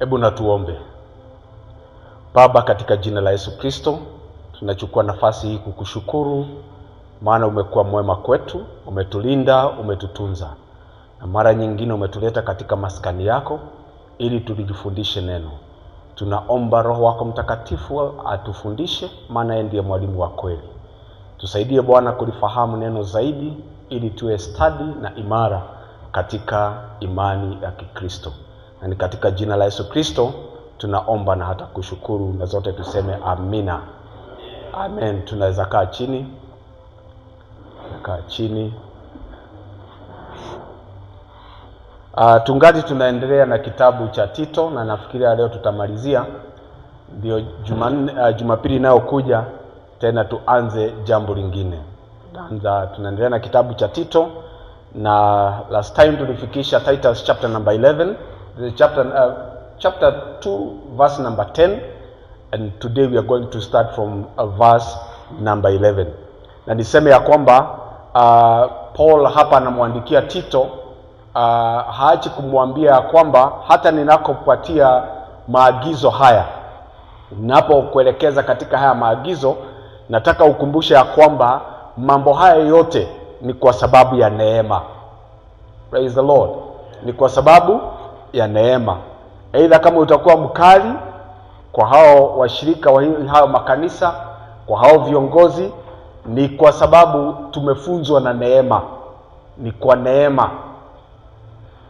Hebu na tuombe. Baba, katika jina la Yesu Kristo, tunachukua nafasi hii kukushukuru, maana umekuwa mwema kwetu, umetulinda, umetutunza. Na mara nyingine umetuleta katika maskani yako ili tulijifundishe neno. Tunaomba Roho wako Mtakatifu atufundishe, maana yeye ndiye mwalimu wa kweli. Tusaidie Bwana kulifahamu neno zaidi ili tuwe stadi na imara katika imani ya Kikristo. Na ni katika jina la Yesu Kristo tunaomba na hata kushukuru, na zote tuseme amina. Amen. Tunaweza kaa chini. Kaa chini. Tungali tunaendelea na kitabu cha Tito, na nafikiria leo tutamalizia. Ndio Jumapili inayokuja tena tuanze jambo lingine. Tunaendelea na kitabu cha Tito, na last time tulifikisha Titus chapter number 11, chapter 2 verse number 10, and today we are going to start from verse number 11. Na niseme ya kwamba Paul hapa anamwandikia Tito, haachi kumwambia ya kwamba hata ninakopatia maagizo haya, ninapokuelekeza katika haya maagizo, nataka ukumbushe ya kwamba mambo haya yote ni kwa sababu ya neema. Praise the Lord. Ni kwa sababu ya neema. Aidha kama utakuwa mkali kwa hao washirika wa hao makanisa, kwa hao viongozi, ni kwa sababu tumefunzwa na neema. Ni kwa neema.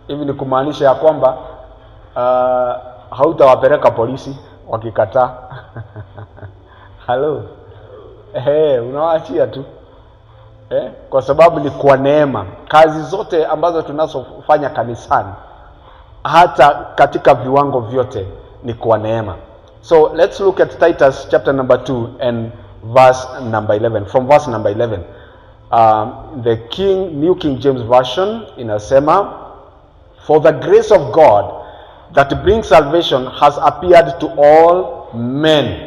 Hivi ni kumaanisha ya kwamba hautawapeleka polisi wakikataa. Halo. Unawaachia tu. Kwa sababu ni kwa neema. Kazi zote ambazo tunazofanya kanisani, hata katika viwango vyote, ni kwa neema. So let's look at Titus chapter number 2 and verse number 11. From verse number 11. The New King James Version inasema, "For the grace of God that brings salvation has appeared to all men."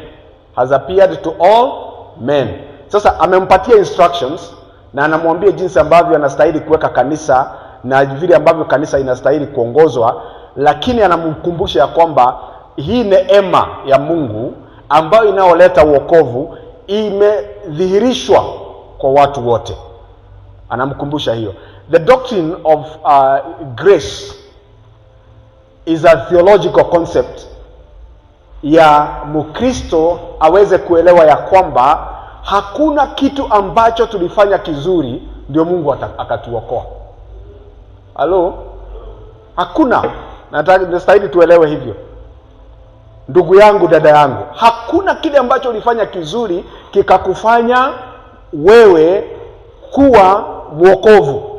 Has appeared to all men. Sasa amempatia instructions na anamwambia jinsi ambavyo anastahili kuweka kanisa na vile ambavyo kanisa inastahili kuongozwa, lakini anamkumbusha ya kwamba hii neema ya Mungu ambayo inaoleta wokovu imedhihirishwa kwa watu wote. Anamkumbusha hiyo. The doctrine of grace is a theological concept ya Mkristo aweze kuelewa ya kwamba hakuna kitu ambacho tulifanya kizuri ndio Mungu akatuokoa. Halo? Hakuna. Nataka tuelewe hivyo. Ndugu yangu, dada yangu, hakuna kile ambacho ulifanya kizuri kikakufanya wewe kuwa mwokovu.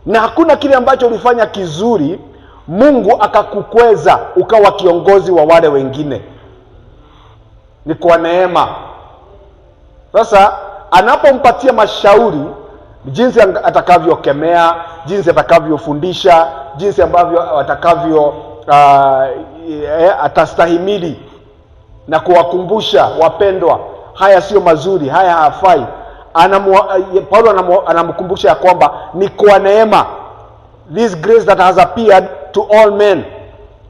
Na hakuna kile ambacho ulifanya kizuri Mungu akakukweza ukawa kiongozi wa wale wengine. Ni kwa neema. Sasa anapompatia mashauri jinsi atakavyokemea, jinsi atakavyofundisha, jinsi ambavyo atakavyo atastahimili na kuwakumbusha wapendwa, haya sio mazuri, haya hafai. Paulo anamkumbusha ya kwamba ni kwa neema. This grace that has appeared to all men.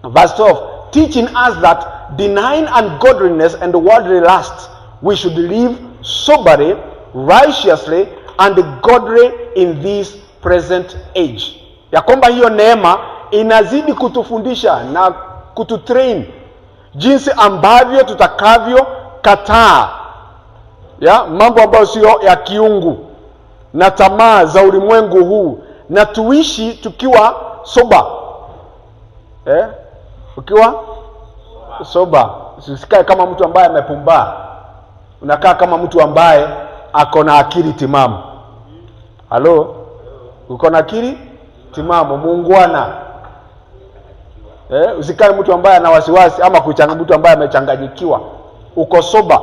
Verse 12, teaching us that denying ungodliness and worldly lust, we should live soberly, righteously, and godly in this present age. Ya kwamba hiyo neema inazidi kutufundisha na kututrain jinsi ambavyo tutakavyo kataa mambo ambayo sio ya kiungu na tamaa za ulimwengu huu, na tuishi tukiwa sober. Ukiwa sober. Usikae kama mtu ambaye amepumbaa. Unakaa kama mtu ambaye ako na akili timamu. Halo? Uko na akili timamu, muungwana. Usikae mtu ambaye ana wasiwasi ama mtu ambaye amechanganyikiwa. Uko sober.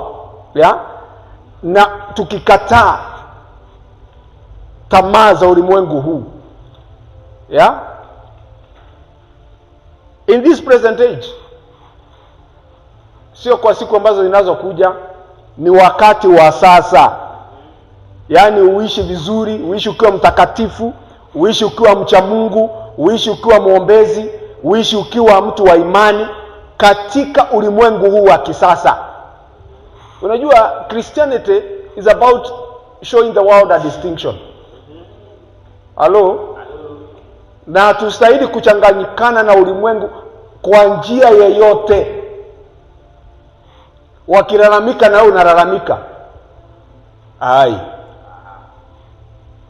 Na tukikataa tamaa za ulimwengu huu. In this present age. Sio kwa siku ambazo zinazokuja, ni wakati wa sasa. Yaani uishi vizuri, uishi ukiwa mtakatifu, uishi ukiwa mcha Mungu, uishi ukiwa muombezi, uishi ukiwa mtu wa imani, katika ulimwengu huu wa kisasa. Unajua Christianity is about showing the world a distinction. Hello? Na tustahili kuchanganyikana na ulimwengu kwa njia yeyote. Wakilalamika na unalalamika,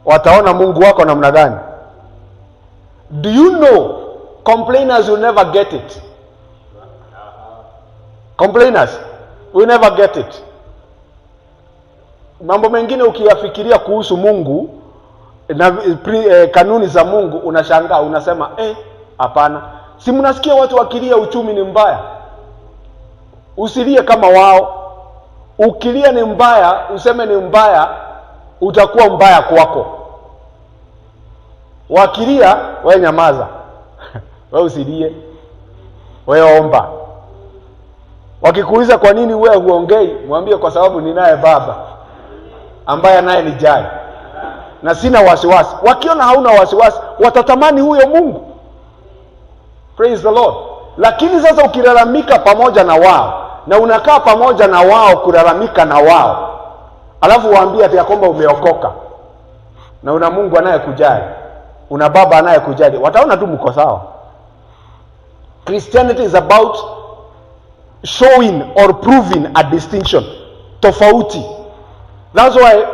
wataona Mungu wako namna gani? Do you know complainers will never get it? Complainers will never get it. Mambo mengine ukiyafikiria kuhusu Mungu na kanuni za Mungu unashangaa, unasema hapana. Si mnasikia watu wakilia uchumi ni mbaya? Usilie kama wao. Ukilia ni mbaya, useme ni mbaya, utakuwa mbaya kwako. Wakilia, wewe nyamaza. Wewe usilie. Wewe omba. Wakikuuliza kwa nini wewe huongei, mwambie kwa sababu ninaye Baba ambaye naye nijali na sina wasiwasi. Wakiona hauna wasiwasi, watatamani huyo Mungu. Praise the Lord. Lakini sasa ukilalamika pamoja na wao na unakaa pamoja na wao kulalamika na wao, alafu waambie ati ya kwamba umeokoka na una Mungu anayekujali, una Baba anayekujali, wataona tu mko sawa. Christianity is about showing or proving a distinction, tofauti. That's why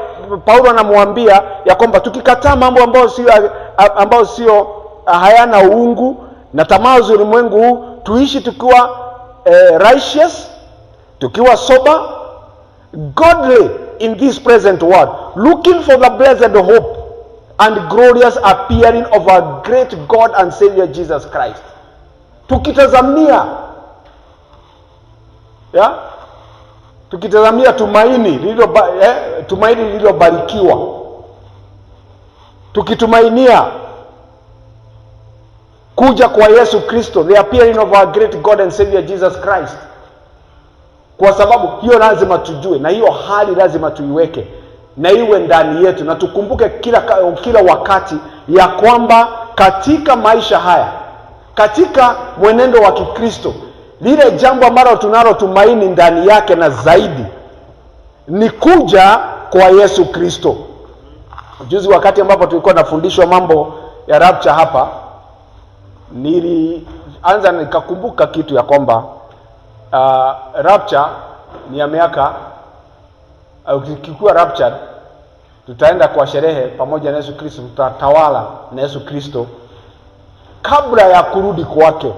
Paulo anamwambia ya kwamba tukikataa mambo ambayo sio hayana uungu na tamaa za ulimwengu huu, tuishi tukiwa righteous, tukiwa sober, godly in this present world, looking for the blessed hope and glorious appearing of our great God and Savior Jesus Christ. Tukitazamia tukitazamia tumaini lililobarikiwa, tukitumainia kuja kwa Yesu Kristo, the appearing of our great God and Savior Jesus Christ. Kwa sababu hiyo lazima tujue, na hiyo hali lazima tuiweke na iwe ndani yetu, na tukumbuke kila wakati ya kwamba katika maisha haya, katika mwenendo wa Kikristo, lile jambo ambalo tunalo tumaini ndani yake na zaidi ni kuja kwa Yesu Kristo. Juzi wakati ambapo tulikuwa nafundishwa mambo ya rapture hapa, nilianza nikakumbuka kitu ya kwamba rapture ni ya miaka, ukikuwa rapture tutaenda kwa sherehe pamoja na Yesu Kristo, tutatawala na Yesu Kristo kabla ya kurudi kwake.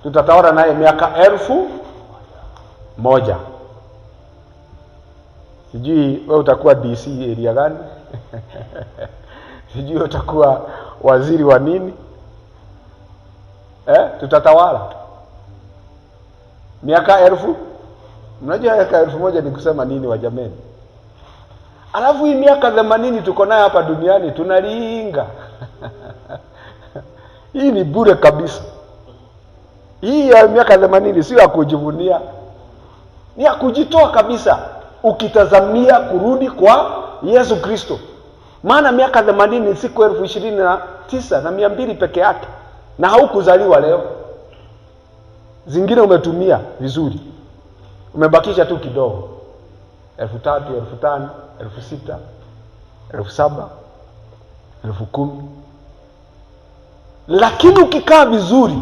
Tutatawala naye miaka 1000. Sijui wewe utakuwa DC area gani? Sijui utakuwa waziri wa nini? Tutatawala miaka 1000. Mnajua miaka 1000 ni kusema nini wa jameni? Alafu hii miaka 80 tuko nayo hapa duniani tunaliinga. Hii ni bure kabisa. Hii ya miaka 80 sio ya kujivunia, ni ya kujitoa kabisa, ukitazamia kurudi kwa Yesu Kristo. Maana miaka 80 ni siku 29,200 peke yake, na haukuzaliwa leo. Zingine umetumia vizuri, umebakisha tu kidogo, 3,000, 5,000, 6,000, 7,000, 10,000. Lakini ukikaa vizuri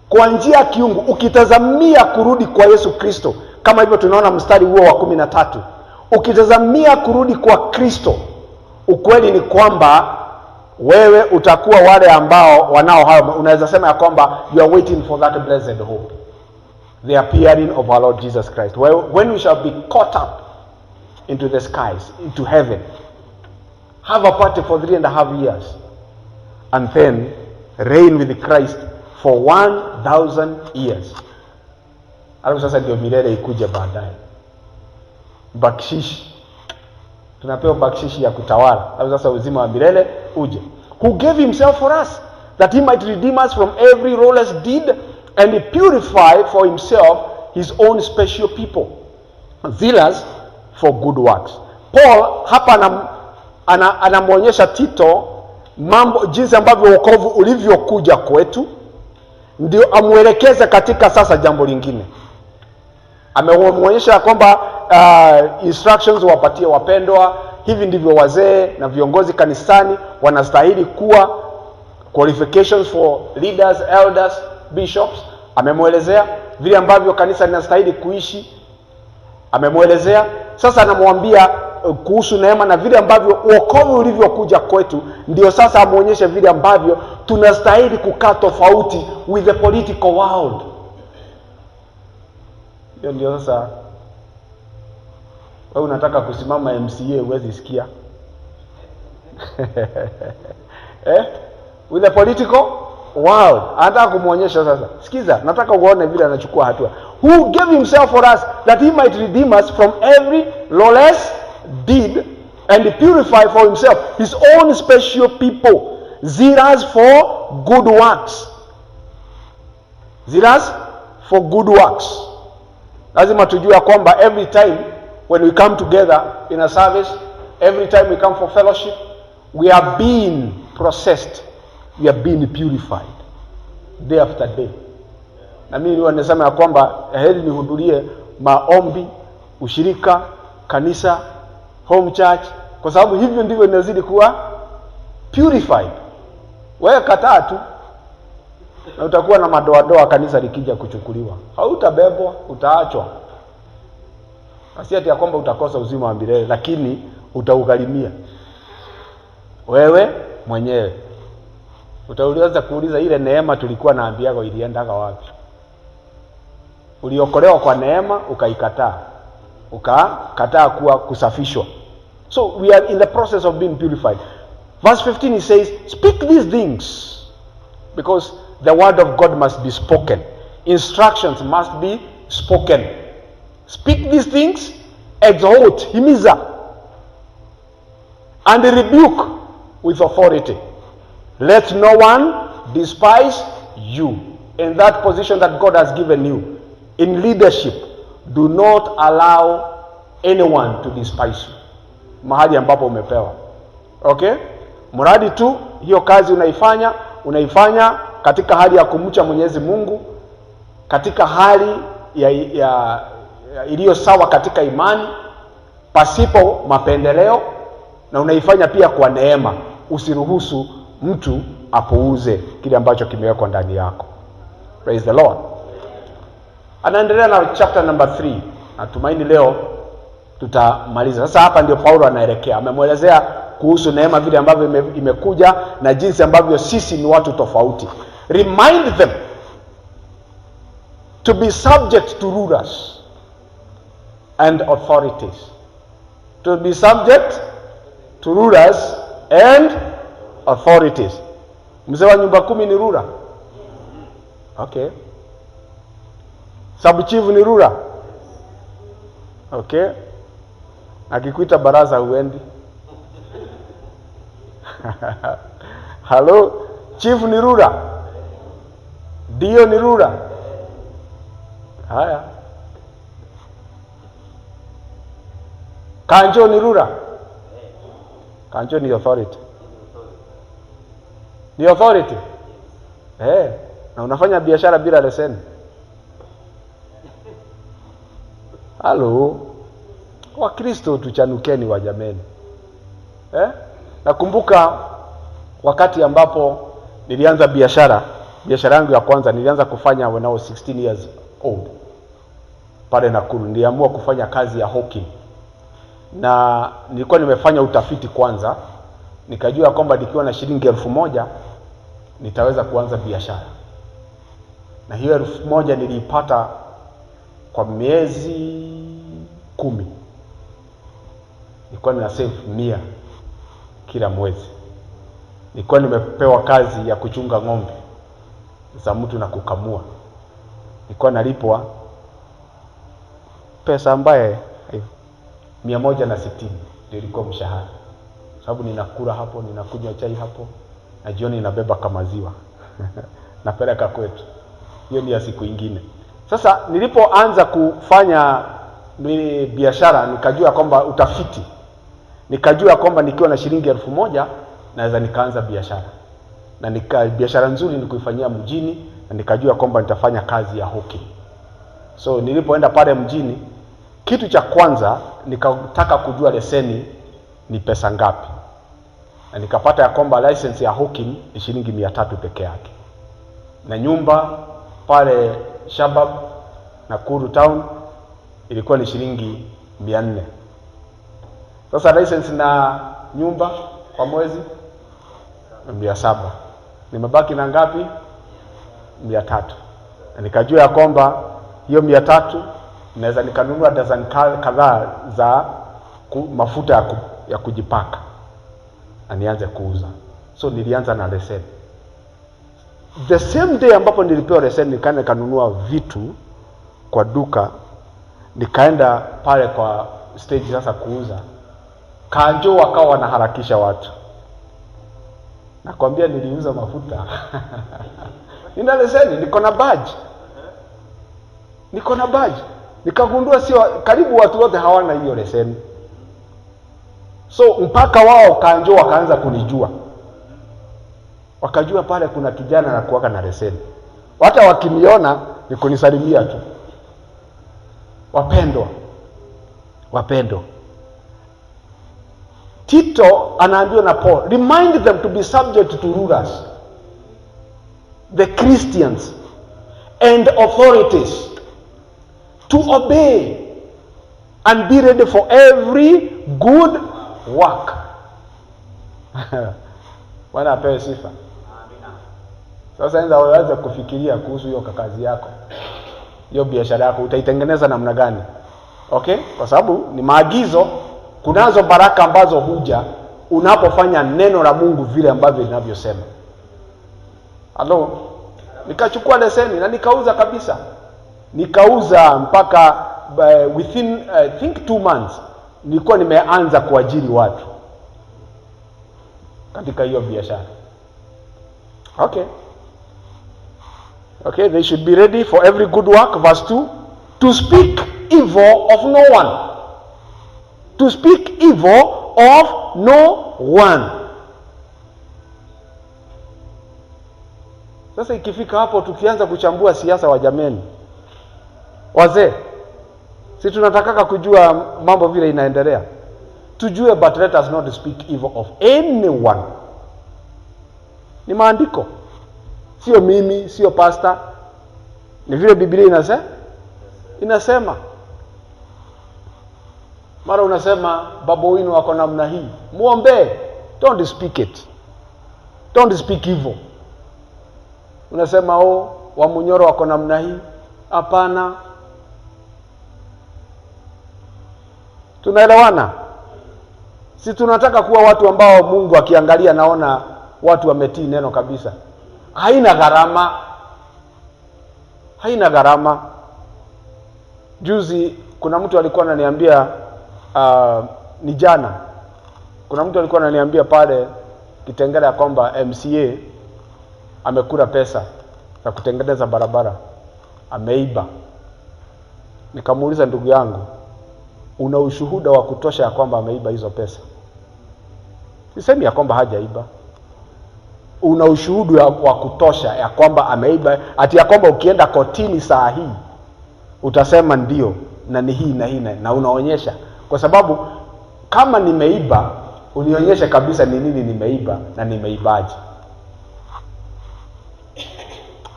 kwa njia ya kiungu, ukitazamia kurudi kwa Yesu Kristo, kama hivyo tunaona mstari huo wa 13, ukitazamia kurudi kwa Kristo, ukweli ni kwamba wewe utakuwa wale ambao unaweza sema ya kwamba you are waiting for that blessed hope, the appearing of our Lord Jesus Christ, when we shall be caught up into the skies, into heaven, have a party for 3.5 years, and then reign with Christ for 1,000 years. Alafu sasa ndio milele ikuje baadaye. Bakshishi. Tunapewa bakshishi ya kutawala. Alafu sasa uzima wa milele uje. Who gave himself for us, that he might redeem us from every lawless deed and purify for himself his own special people, zealous for good works. Paul hapa anamwonyesha Tito jinsi ambavyo wokovu ulivyokuja kwetu ndio amwelekeze katika sasa jambo lingine. Amemwonyesha kwamba instructions wapatie wapendwa, hivi ndivyo wazee na viongozi kanisani wanastahili kuwa, qualifications for leaders, elders, bishops. Amemwelezea vile ambavyo kanisa linastahili kuishi. Amemwelezea. Sasa anamwambia kuhusu neema na vile ambavyo wokovu ulivyokuja kwetu, ndio sasa amuonyeshe vile ambavyo tunastahili kukaa tofauti with the political world. Hiyo ndio sasa wewe unataka kusimama MCA huwezi sikia. With the political world. Anataka kumuonyesha sasa. Sikiza, nataka uone vile anachukua hatua. Who gave himself for us that he might redeem us from every lawless deed and purify for himself his own special people, zealous for good works. Zealous for good works. Lazima tujue kwamba every time when we come together in a service, every time we come for fellowship, we are being processed, we are being purified day after day. Na mimi niwa nasema ya kwamba heri nihudhurie maombi, ushirika, kanisa, home church, kwa sababu hivyo ndivyo inazidi kuwa purified. Wewe kataa tu na utakuwa na madoadoa kanisa likija kuchukuliwa. Hautabebwa, utaachwa. Si ati ya kwamba utakosa uzima wa milele, lakini utaugharimia wewe mwenyewe. Utauliza kuuliza ile neema tulikuwa naambiaga iliendaga wapi? Uliokolewa kwa neema ukaikataa. Ukakataa kuwa kusafishwa. So we are in the process of being purified. Verse 15 he says, speak these things, because the word of God must be spoken. Instructions must be spoken. Speak these things, exhort, himiza, and rebuke with authority. Let no one despise you in that position that God has given you. In leadership, do not allow anyone to despise you. Mahali ambapo umepewa. Okay? Mradi tu hiyo kazi unaifanya katika hali ya kumcha Mwenyezi Mungu, katika hali ya iliyo sawa katika imani, pasipo mapendeleo, na unaifanya pia kwa neema. Usiruhusu mtu apuuze kile ambacho kimewekwa ndani yako. Praise the Lord. Anaendelea na chapter number 3. Natumaini leo tutamaliza. Sasa hapa ndio Paulo anaelekea. Amemwelezea kuhusu neema vile ambavyo imekuja na jinsi ambavyo sisi ni watu tofauti. Remind them to be subject to rulers and authorities. To be subject to rulers and authorities. Mzee wa nyumba 10 ni ruler? Okay. Sub-chief ni ruler? Okay. Akikuita baraza uendi? Hello? Chief ni ruler? Dio ni ruler? Haya. Kanjo ni ruler? Kanjo ni authority. Ni authority? Na unafanya biashara bila leseni. Halo. Wakristo tuchanukeni wajameni. Nakumbuka wakati ambapo nilianza biashara yangu ya kwanza nilianza kufanya when I was 16 years old. Pale Nakuru niliamua kufanya kazi ya hawking. Na nilikuwa nimefanya utafiti kwanza, nikajua kwamba nikiwa na shilingi 1000 nitaweza kuanza biashara. Na hiyo 1000 niliipata kwa miezi 10. Nilikuwa nina save 100 kila mwezi. Nilikuwa nimepewa kazi ya kuchunga ng'ombe za mtu na kukamua. Nilikuwa nalipwa pesa ambaye 160 ndio ilikuwa mshahara. Sababu ninakula hapo, ninakunywa chai hapo, na jioni ninabeba kama maziwa. Napeleka kwetu. Hiyo ni ya siku nyingine. Sasa nilipoanza kufanya biashara nikajua kwamba utafiti. Nikajua kwamba nikiwa na shilingi 1000 naweza nikaanza biashara. Na biashara nzuri ni kuifanyia mjini nikajua kwamba nitafanya kazi ya hawking. So nilipoenda pale mjini, kitu cha kwanza nikataka kujua leseni ni pesa ngapi, na nikapata ya kwamba license ya hawking ni shilingi 300 peke yake, na nyumba pale Shabab Nakuru town ilikuwa ni shilingi 400. Sasa license na nyumba kwa mwezi 700, nimebaki na ngapi? 300. Na nikajua ya kwamba hiyo 300 naweza nikanunua dozen kadhaa za mafuta ya kujipaka na nianze kuuza. So nilianza na leseni. The same day ambapo nilipewa leseni, nikaenda kanunua vitu kwa duka, nikaenda pale kwa stage sasa kuuza. Kanjo wakawa wanaharakisha watu. Nakwambia niliuza mafuta. Nina leseni, niko na badge. Nikagundua sio karibu watu wote hawana hiyo leseni. So mpaka wao Kanjo wakaanza kunijua. Wakajua pale kuna kijana na kuwaka na leseni. Hata wakiniona ni kunisalimia tu. Wapendwa. Tito anaambiwa na Paul, remind them to be subject to rulers, the Christians and authorities, to obey and be ready for every good work. Bwana apewe sifa. Sasa nenda uanze kufikiria kuhusu hiyo kazi yako, hiyo biashara yako utaitengeneza namna gani? Okay? Kwa sababu ni maagizo. Kunazo baraka ambazo huja unapofanya neno la Mungu vile ambavyo linavyosema. Nikachukua leseni na nikauza kabisa. Nikauza mpaka within I think 2 months nilikuwa nimeanza kuajiri watu katika hiyo biashara. Okay, they should be ready for every good work. Verse 2, to speak evil of no one. To speak evil of no one. Sasa ikifika hapo tukianza kuchambua siasa wa jameni, wazee, si tunataka kujua mambo vile inaendelea, tujue, but let us not speak evil of anyone. Ni maandiko, sio mimi, sio pastor, ni vile Biblia inasema. Mara unasema babu wenu wako namna hii, muombe. Don't speak it. Don't speak evil. Unasema wa Munyoro wako namna hii, hapana. Tunaelewana? Si tunataka kuwa watu ambao Mungu akiangalia naona watu wametii neno kabisa. Haina gharama. Juzi kuna mtu alikuwa ananiambia ni jana. Kuna mtu alikuwa ananiambia pale Kitengela ya kwamba MCA amekula pesa za kutengeneza barabara, ameiba. Nikamuuliza, ndugu yangu, una ushuhuda wa kutosha ya kwamba ameiba hizo pesa? Sisemi ya kwamba hajaiba. Una ushuhuda wa kutosha ya kwamba ameiba, ati ya kwamba ukienda kotini saa hii utasema ndio na ni hii na unaonyesha? Kwa sababu kama nimeiba, unionyeshe kabisa ni nini nimeiba na nimeibaje.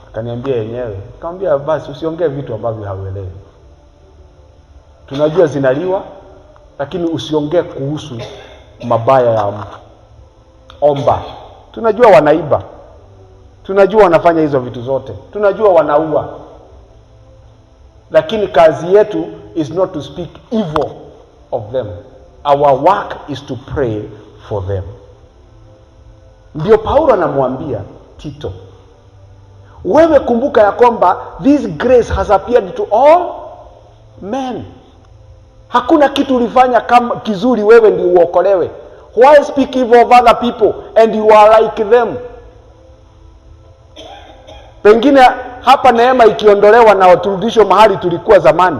Akaniambia yenyewe. Nikamwambia basi usiongee vitu ambavyo hauelewi. Tunajua zinaliwa, lakini usiongee kuhusu mabaya ya mtu. Omba. Tunajua wanaiba. Tunajua wanafanya hizo vitu zote. Tunajua wanaua. Lakini kazi yetu is not to speak evil of them. Our work is to pray for them. Ndio Paulo anamwambia Tito, wewe kumbuka ya kwamba this grace has appeared to all men. Hakuna kitu ulifanya kama kizuri wewe ndio uokolewe. Why speak evil of other people and you are like them? Pengine hapa neema ikiondolewa na turudisho mahali tulikuwa zamani,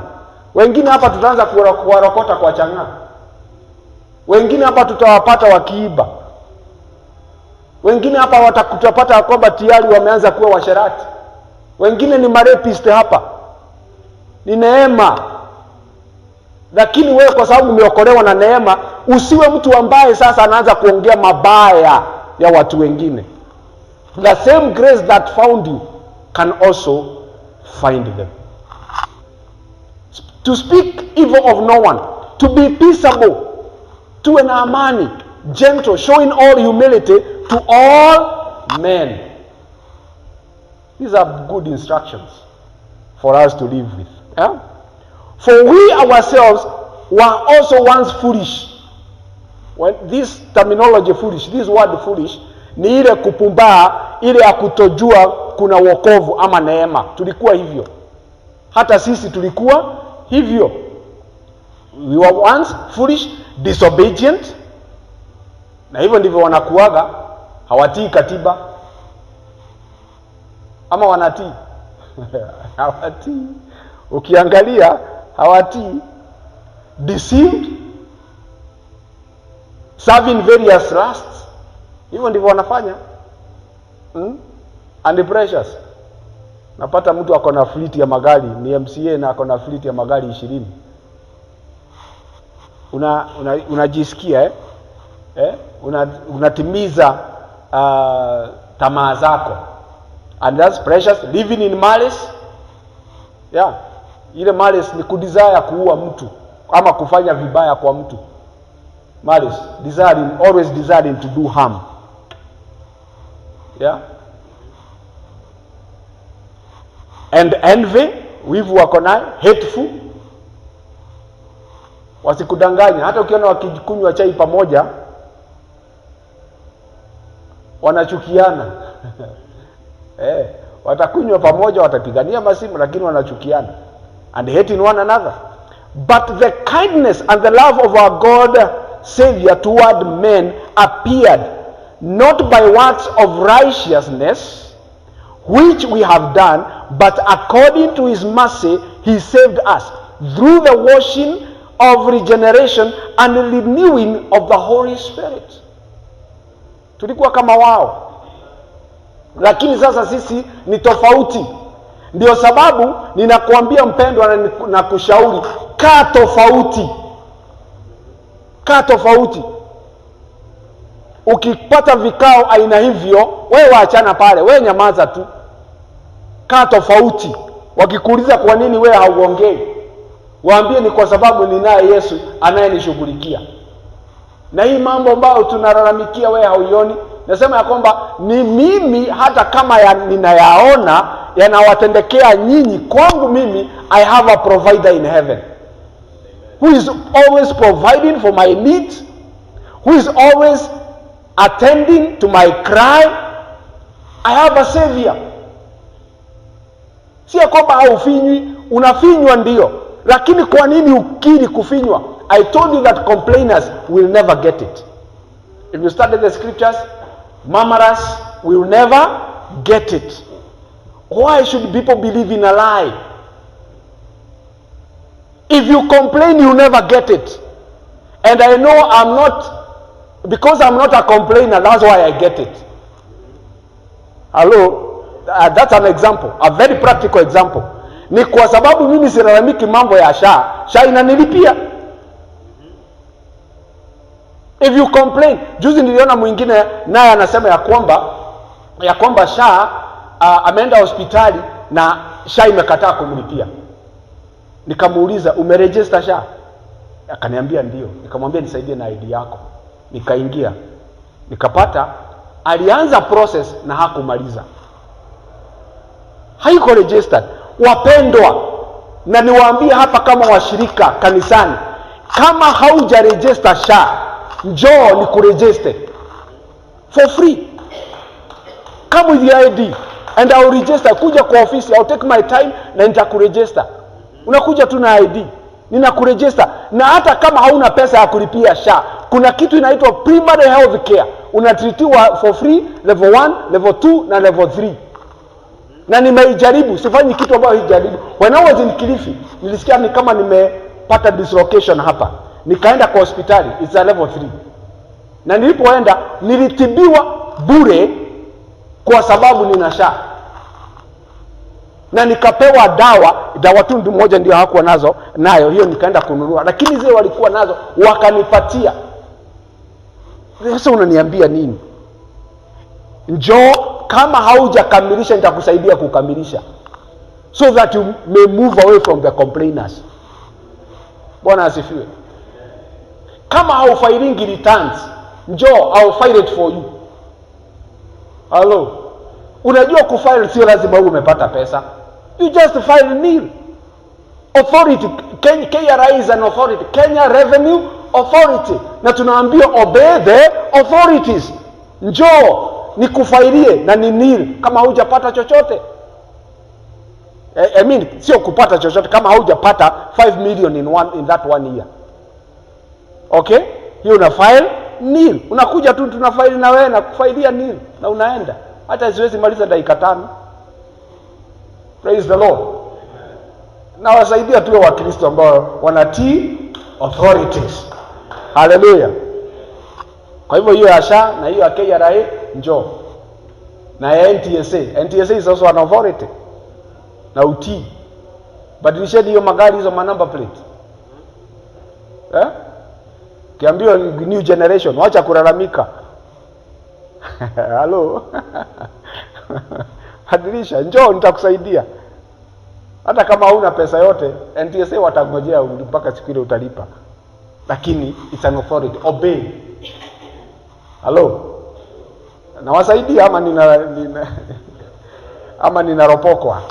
wengine hapa tutaanza kuwarokota kwa chang'aa. Wengine hapa tutawapata wakiiba. Wengine hapa watakutapata kwamba tayari wameanza kuwa washerati. wengine ni marepist hapa. Ni neema. Lakini wewe kwa sababu umeokolewa na neema, usiwe mtu ambaye sasa anaanza kuongea mabaya ya watu wengine. The same grace that found you can also find them. To speak evil of no one, to be peaceable, tuwe na amani, gentle, showing all humility to all men. These are good instructions for us to live with. Yeah? For we ourselves were also once foolish. When this terminology foolish, this word foolish, ni ile kupumbaa, ile ya kutojua kuna wokovu ama neema. Tulikuwa hivyo. Hata sisi tulikuwa hivyo. We were once foolish, disobedient. Na hivyo ndivyo wanakuaga, hawatii katiba. Ama wanatii? Hawatii. Ukiangalia hawatii. Deceived, serving various lusts. Hivyo ndivyo wanafanya. And precious. Napata mtu ako na fleet ya magari, ni MCA na ako na fleet ya magari 20. Unajisikia unatimiza tamaa zako. And that's precious. Living in malice. Yeah. Ile malice ni kudesire kuua mtu ama kufanya vibaya kwa mtu. Malice, always desiring to do harm. Yeah. And envy, wivu wako nayo, hateful. Wasikudanganya, hata ukiona wakikunywa chai pamoja wanachukiana. Watakunywa pamoja, watapigania masimu, lakini wanachukiana. And hating one another. But the kindness and the love of our God Savior toward men appeared not by works of righteousness which we have done, but according to his mercy he saved us through the washing of regeneration and the renewing of the Holy Spirit. Tulikuwa kama wao, lakini sasa sisi ni tofauti. Ndio sababu ninakuambia mpendwa na kushauri, kaa tofauti. Kaa tofauti. Ukipata vikao aina hivyo, wewe waachana pale, wewe nyamaza tu. Kaa tofauti. Wakikuuliza kwa nini wewe hauongei, waambie ni kwa sababu ninaye Yesu anayenishughulikia. Na hii mambo ambayo tunalalamikia wewe hauioni. Nasema ya kwamba ni mimi, hata kama ninayaona yanawatendekea nyinyi, kwangu mimi I have a provider in heaven who is always providing for my needs, who is always attending to my cry. I have a savior. Si ya kwamba haufinywi, unafinywa ndio, lakini kwa nini ukiri kufinywa? I told you that complainers will never get it. If you study the scriptures, murmurers will never get it. Why should people believe in a lie? If you complain, you never get it. And I know because I'm not a complainer, that's why I get it. Hello? That's an example, a very practical example. Ni kwa sababu mimi silalamiki mambo ya SHA inanilipia. If you complain, juzi niliona mwingine naye anasema ya kwamba SHA ameenda hospitali na SHA imekataa kumlipia. Nikamuuliza, umeregister SHA? Akaniambia ndio. Nikamwambia nisaidie na ID yako. Nikaingia. Nikapata, alianza process na hakumaliza. Haiko registered. Wapendwa, na niwaambie hapa kama washirika kanisani, kama hauja register SHA, njoo ni kuregister for free. Come with your ID and I'll register. Kuja kwa ofisi, I'll take my time na nitakuregister. Unakuja tu na ID, ninakuregister. Na hata kama hauna pesa ya kulipia SHA, kuna kitu inaitwa primary health care. Unatritiwa for free, level 1, level 2 na level 3. Na nimeijaribu, sifanyi kitu ambacho hijaribu. When I was in Kilifi, nilisikia ni kama nimepata dislocation hapa. Nikaenda kwa hospitali, it's a level 3. Na nilipoenda nilitibiwa bure kwa sababu nina SHA. na nikapewa dawa tu moja ndio hakuwa nayo, hiyo nikaenda kununua, lakini zile walikuwa nazo wakanipatia. Sasa unaniambia nini? Njoo, kama haujakamilisha nitakusaidia kukamilisha, so that you may move away from the complainers. Bwana asifiwe. Kama haufailingi returns, njoo, I'll file it for you. Hello. Unajua kufile sio lazima uwe umepata pesa. You just file nil. Authority, KRA is an authority, Kenya Revenue Authority. Na tunaambia obey the authorities. Njoo nikufailie na ni nil kama hujapata chochote. I mean, sio kupata chochote, kama haujapata 5 million in that 1 year. Okay? Hiyo una file nil. Unakuja tu tunafile na wewe na kufailia nil na unaenda. Hata siwezi maliza dakika 5. Praise the Lord. Na wasaidia tuwe Wakristo ambao wanatii authorities. Hallelujah. Kwa hivyo hiyo ya SHA na hiyo ya KRA njoo. Na ya NTSA is also an authority. Na utii. Badilisheni hiyo magari hizo manamba plate. Kiambio new generation, wacha kulalamika. Hello. Badilisha, njoo nitakusaidia. Hata kama huna pesa yote, NTSA watangojea mpaka siku ile utalipa. Lakini it's an authority, obey. Hello. Na wasaidia ama ninaropokwa.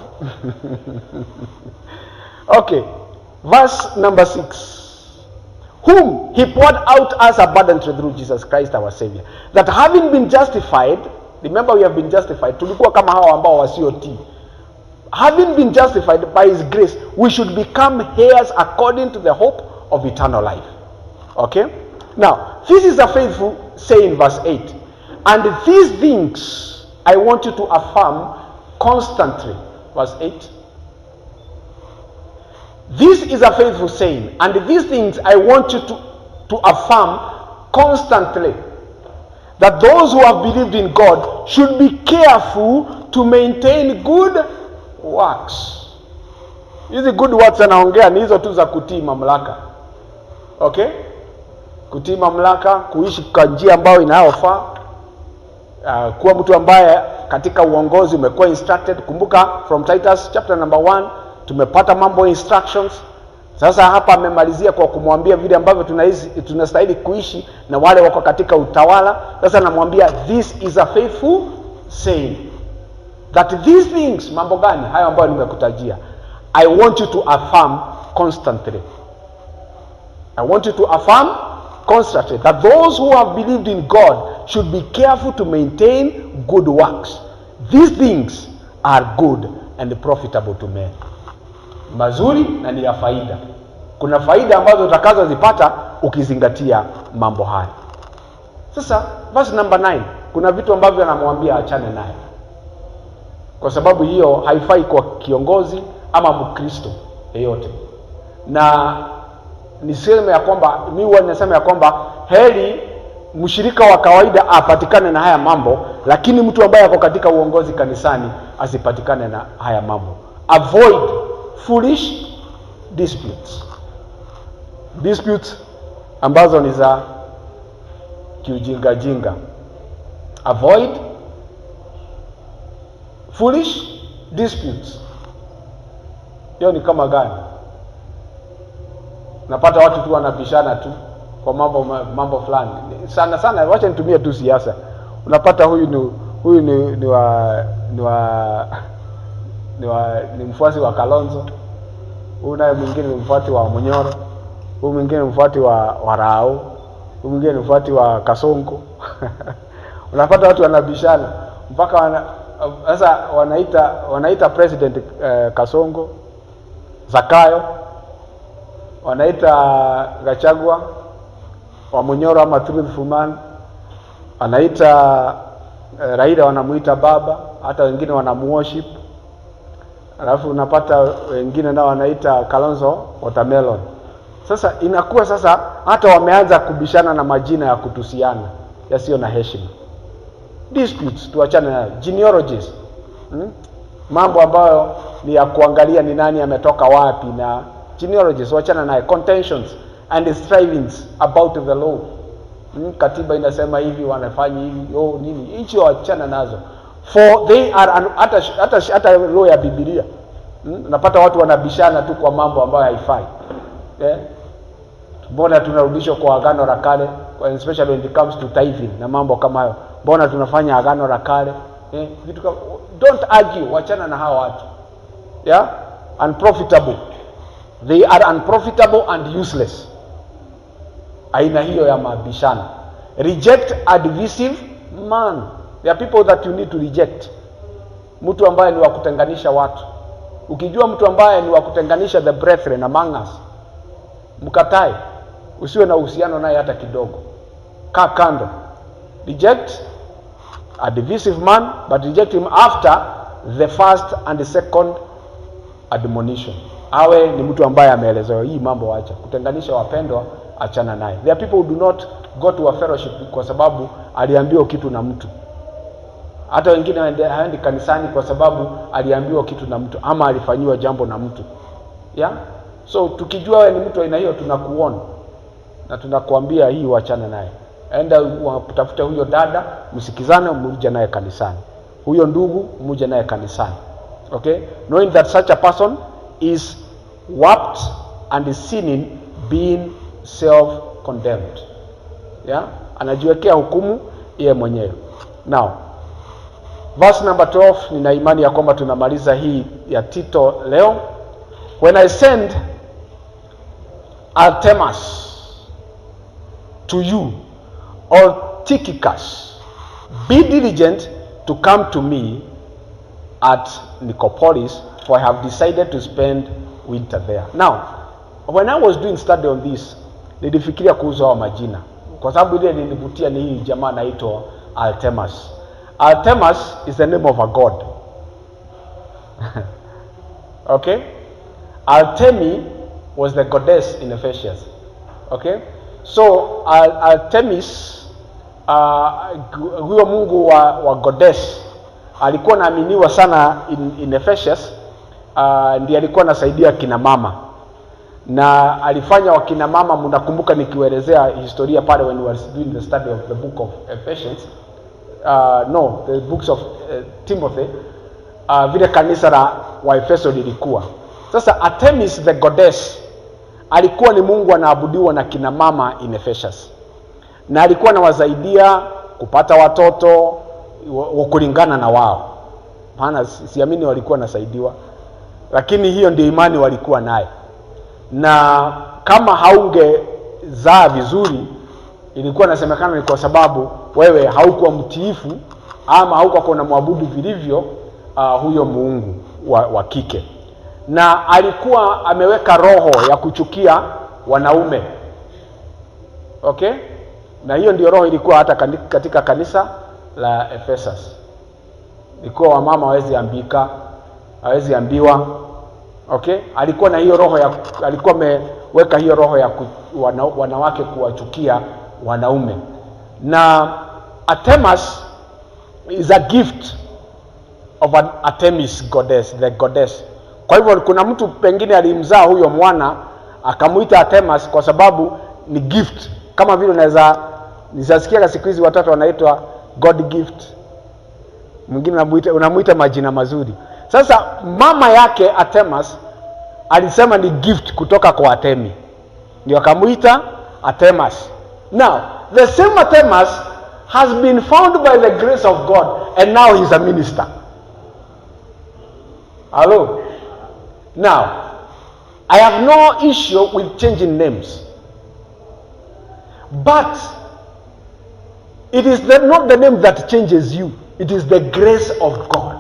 Okay. Verse number 6. Whom he poured out as abundantly through Jesus Christ our Savior, that having been justified, remember we have been justified, tulikuwa kama hao ambao wasiotii. Having been justified by his grace, we should become heirs according to the hope of eternal life. Okay? Now, this is a faithful saying, verse 8. And these things I want you to affirm constantly. Verse 8. This is a faithful saying, and these things I want you to affirm constantly, that those who have believed in God should be careful to maintain good works. Hizi good works anaongea ni hizo tu za kutii mamlaka. Okay? Kutii mamlaka, kuishi kwa njia ambayo inayofaa, kuwa mtu ambaye katika uongozi umekuwa instructed. Kumbuka from Titus chapter number 1 tumepata mambo instructions. Sasa hapa amemalizia kwa kumwambia vile ambavyo tunastahili kuishi na wale wako katika utawala. Sasa anamwambia this is a faithful saying, that these things, mambo gani hayo ambayo nimekutajia, I want you to affirm constantly. I want you to affirm constantly that those who have believed in God should be careful to maintain good works. These things are good and profitable to men. Mazuri na ni ya faida. Kuna faida ambazo utakazozipata ukizingatia mambo haya. Sasa verse number 9, kuna vitu ambavyo anamwambia achane naye. Kwa sababu hiyo haifai kwa kiongozi ama Mkristo yeyote. Na niseme ya kwamba mimi nasema ya kwamba heri mshirika wa kawaida apatikane na haya mambo, lakini mtu ambaye ako katika uongozi kanisani asipatikane na haya mambo. Avoid foolish disputes. Disputes ambazo ni za kiujinga jinga. Avoid foolish disputes. Hiyo ni kama gani? Napata watu tu wanabishana tu kwa mambo fulani. Sana wacha nitumie tu siasa. Unapata huyu ni mfuasi wa Kalonzo. Huyu naye mwingine ni mfuasi wa Munyoro. Huyu mwingine ni mfuasi wa Rao. Huyu mwingine ni mfuasi wa Kasongo. Unapata watu wanabishana mpaka sasa wanaita president Kasongo Zakayo, wanaita Gachagua wa Munyoro ama Truthful Man, wanaita Raila wanamuita baba, hata wengine wanamuworship. Alafu unapata wengine nao wanaita Kalonzo Watermelon. Sasa inakuwa sasa hata wameanza kubishana na majina ya kutusiana yasiyo na heshima. Disputes tuachane nayo. Genealogies. mambo ambayo ni ya kuangalia ni nani ametoka wapi, na genealogies wachana naye. Contentions and strivings about the law. Katiba inasema hivi, wanafanya hivi, nini hicho, wachana nazo. For they are hata law ya Biblia. Unapata watu wanabishana tu kwa mambo ambayo haifai. Mbona tunarudishwa kwa agano la kale, especially when it comes to tithing na mambo kama hayo. Mbona tunafanya agano la kale? Vitu kama, don't argue, wachana na hao watu. Unprofitable. They are unprofitable and useless. Aina hiyo ya mabishano. Reject a divisive man. There are people that you need to reject. Mtu ambaye ni wa kutenganisha watu. Ukijua mtu ambaye ni wa kutenganisha the brethren among us, mkatae. Usiwe na uhusiano naye hata kidogo. Kaa kando. Reject a divisive man, but reject him after the first and the second admonition. Awe ni mtu ambaye ameelezewa hii mambo, waacha kutenganisha wapendwa, achana naye. There are people who do not go to a fellowship kwa sababu aliambiwa kitu na mtu. Hata wengine haendi kanisani kwa sababu aliambiwa kitu na mtu ama alifanyiwa jambo na mtu. So tukijua wewe ni mtu aina hiyo, tunakuona na tunakuambia hii, wachana naye. Enda utafuta huyo dada, msikizane, muje naye kanisani. Huyo ndugu, muje naye kanisani. Okay? Knowing that such a person is warped and is sinning, being self-condemned. Anajiwekea hukumu yeye mwenyewe. Now, verse number 12, nina imani ya kwamba tunamaliza hii ya Tito leo. When I send Artemas to you, or Tychicus, be diligent to come to me at Nicopolis, for I have decided to spend winter there. Now, when I was doing study on this, nilifikiria kuhusu hao majina, kwa sababu ile nilivutia ni hii jamaa anaitwa Artemas. Artemas is the name of a god. Okay? Artemis was the goddess in Ephesus. Okay? So Artemis, huyo mungu wa goddess, alikuwa naaminiwa sana in Ephesus. Ndiye alikuwa anasaidia kina mama, na alifanya wakina mama, mnakumbuka nikiwaelezea historia pale when we were doing the study of the book of Ephesians, the books of Timothy, vile kanisa la Waefeso lilikuwa. Sasa Artemis the goddess alikuwa ni mungu anaabudiwa na kina mama in Ephesus, na alikuwa anawasaidia kupata watoto kulingana na wao. Maana siamini walikuwa nasaidiwa, lakini hiyo ndio imani walikuwa naye. Na kama haungezaa vizuri, ilikuwa nasemekana ni kwa sababu wewe haukuwa mtiifu ama haukuwa kuna muabudu vilivyo huyo muungu wa kike. Na alikuwa ameweka roho ya kuchukia wanaume. Okay? Na hiyo ndio roho ilikuwa hata katika kanisa la Ephesus. Ilikuwa wamama hawezi ambika, hawezi ambiwa. Okay? Alikuwa na hiyo roho alikuwa ameweka hiyo roho ya wanawake kuwachukia wanaume. Na Artemis is a gift of an Artemis goddess, the goddess. Kwa hivyo kuna mtu pengine alimzaa huyo mwana akamuita Artemis kwa sababu ni gift. Kama vile nisikia siku hizi watoto wanaitwa God gift. Mwingine unamuita majina mazuri. Sasa mama yake Artemis alisema ni gift kutoka kwa Artemis, ndio akamuita Artemis. Now, the same Artemis has been found by the grace of God, and now he's a minister. Hello? Now, I have no issue with changing names, but it is not the name that changes you. It is the grace of God.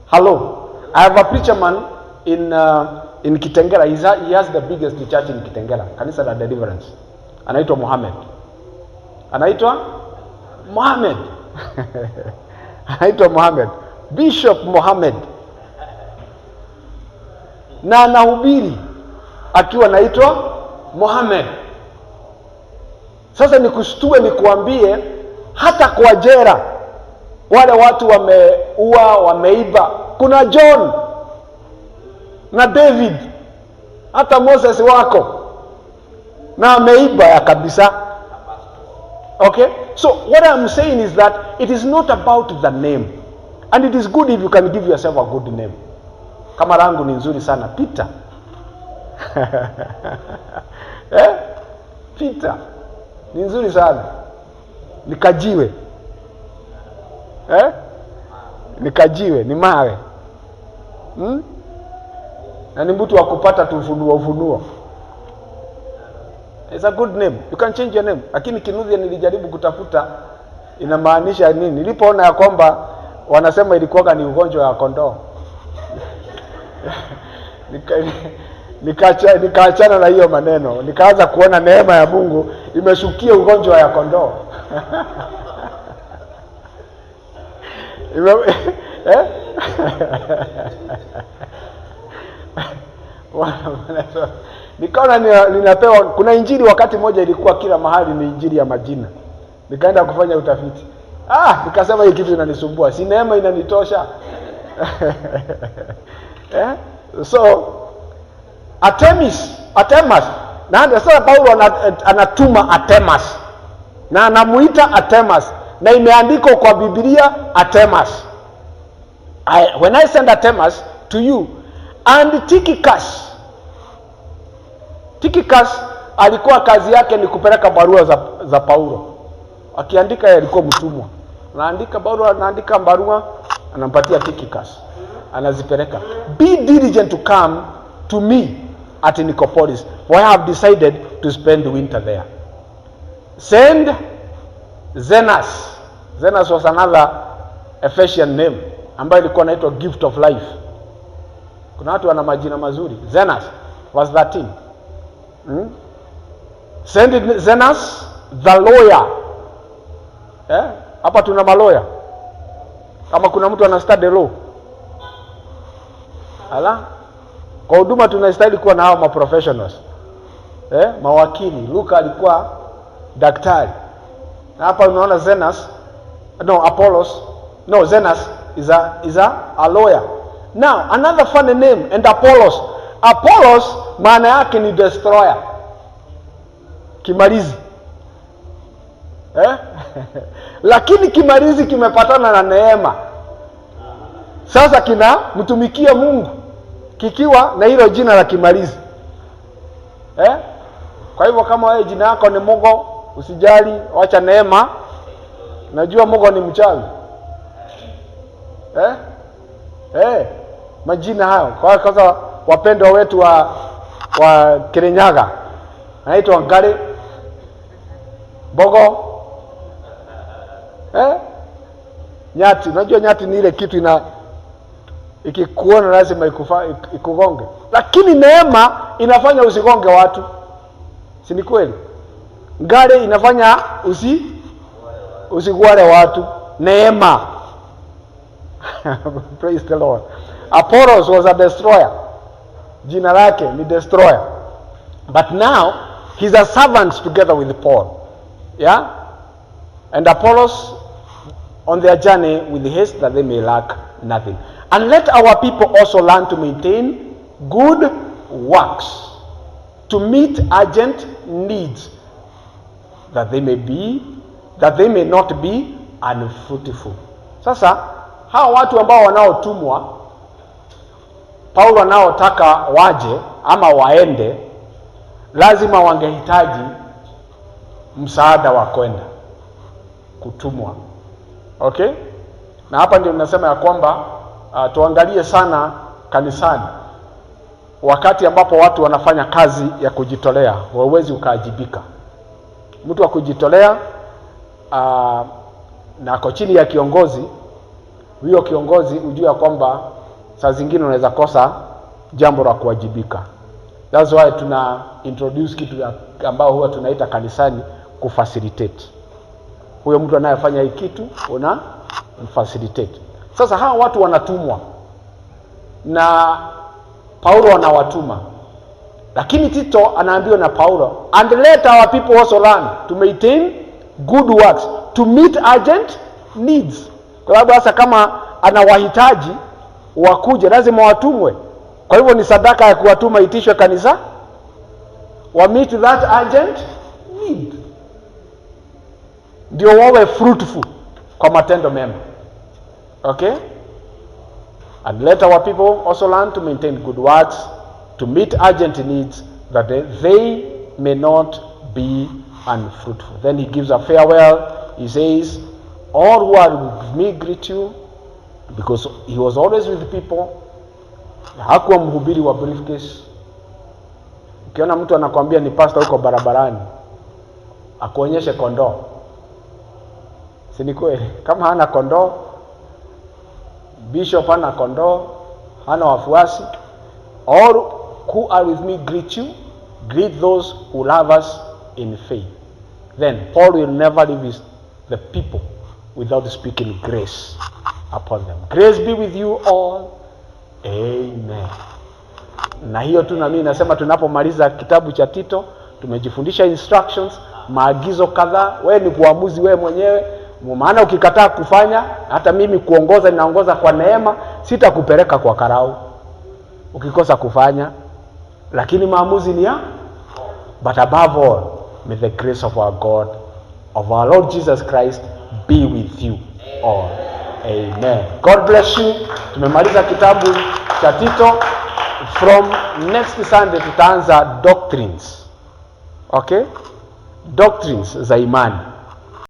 Hello? I have a preacher man in Kitengela. He has the biggest church in Kitengela, Kanisa la Deliverance. Anaitwa Mohamed. Anaitwa Mohamed. Anaitwa Mohamed. Bishop Mohamed. Na anahubiri akiwa anaitwa Mohamed. Sasa nikushtue nikuambie, hata kwa jera wale watu wameua, wameiba. Kuna John na David, hata Moses wako na ameiba ya kabisa. Okay, so what I'm saying is that it is not about the name, and it is good if you can give yourself a good name. Kama rangu ni nzuri sana, Peter. Peter ni nzuri sana, nikajiwe. Nikajiwe ni mawe. Na ni mtu wa kupata ufunuo. It's a good name. You can change your name. Lakini Kinuthia nilijaribu kutafuta inamaanisha nini. Nilipoona ya kwamba wanasema ilikuwa ni ugonjwa wa kondoo. Nikaachana na hiyo maneno. Nikaanza kuona neema ya Mungu imeshukia ugonjwa ya kondoo. Nikaona ninapewa, kuna injili wakati moja ilikuwa kila mahali ni injili ya majina. Nikaenda kufanya utafiti. Nikasema hii kitu inanisumbua. Si neema inanitosha. So Artemas. Na sasa Paulo anatuma Artemas. Na anamuita Artemas. Na imeandikwa kwa Biblia Artemas. When I send Artemas to you and Tychicus alikuwa kazi yake ni kupeleka barua za Paulo. Akiandika yeye alikuwa mtumwa. Anaandika barua, anampatia Tychicus. Anazipeleka. Be diligent to come to me at Nicopolis, for I have decided to spend the winter there. Send Zenas. Zenas was another Ephesian name ambayo ilikuwa inaitwa gift of life. Kuna watu wana majina mazuri. Zenas was 13. Send Zenas the lawyer. Hapa tuna maloya. Kama kuna mtu ana study law. Kwa huduma tunastahili kuwa na hao ma professionals. Mawakili. Luka alikuwa daktari. Na hapa unaona Zenas, Zenas is a lawyer. Now, another funny name, and Apollos. Apollos maana yake ni destroyer. Kimalizi. Lakini kimalizi kimepatana na neema. Sasa kina mtumikia Mungu kikiwa na hilo jina la kimalizi. Kwa hivyo kama wewe jina yako ni Mungu, usijali, wacha neema. Najua Mungu ni mchawi. Majina hayo. Kwa kwanza wapendwa wetu wa Kirinyaga. Anaitwa Ngare. Bogo. Nyati. Unajua nyati ni ile kitu ikikuona lazima ikugonge. Lakini neema inafanya usigonge watu. Si ni kweli? Ngare inafanya usigware watu. Neema. Praise the Lord. Apollos was a destroyer. Jina lake ni destroyer. But now he's a servant together with Paul. Yeah? And Apollos on their journey with haste that they may lack nothing. And let our people also learn to maintain good works, to meet urgent needs, that they may not be unfruitful. Sasa hawa watu ambao wanaotumwa Paulo anaotaka waje ama waende, lazima wangehitaji msaada wa kwenda kutumwa. Okay? Na hapa ndio ninasema ya kwamba tuangalie sana kanisani. Wakati ambapo watu wanafanya kazi ya kujitolea, hauwezi ukaajibika. Mtu wa kujitolea na ako chini ya kiongozi, huyo kiongozi ujue ya kwamba saa zingine unaweza kosa jambo la kuwajibika. That's why tuna introduce kitu ambao huwa tunaita kanisani kufacilitate. Huyo mtu anayefanya hii kitu una facilitate. Sasa hawa watu wanatumwa na Paulo anawatuma. Lakini Tito anaambiwa na Paulo, and let our people also learn to maintain good works, to meet urgent needs. Kwa sababu hasa kama anawahitaji wakuje lazima watumwe. Kwa hivyo ni sadaka ya kuwatuma itishwe kanisa wa meet that urgent need, ndio wawe fruitful kwa matendo mema. Okay, and let our people also learn to maintain good works to meet urgent needs, that they may not be unfruitful. Then he gives a farewell. He says, all who are with me greet you, because he was always with the people. Hakuwa mhubiri wa briefcase. Ukiona mtu anakuambia ni pastor huko barabarani, akuonyeshe kondoo. Si ni kweli? Kama hana kondoo, bishop hana kondoo, hana wafuasi. All who are with me greet you. Greet those who love us in faith. Then Paul will never leave the people without speaking grace upon them. Grace be with you all. Amen. Na hiyo tu, na mimi nasema tunapomaliza kitabu cha Tito tumejifundisha instructions, maagizo kadhaa. Wewe ni kuamuzi wewe mwenyewe, maana ukikataa kufanya, hata mimi kuongoza ninaongoza kwa neema, sitakupeleka kwa karau ukikosa kufanya, lakini maamuzi ni ya. But above all, may the grace of our God, of our Lord Jesus Christ be with you all. Amen. God bless you. Tumemaliza kitabu cha Tito. From next Sunday tutaanza doctrines. Okay? Doctrines za imani.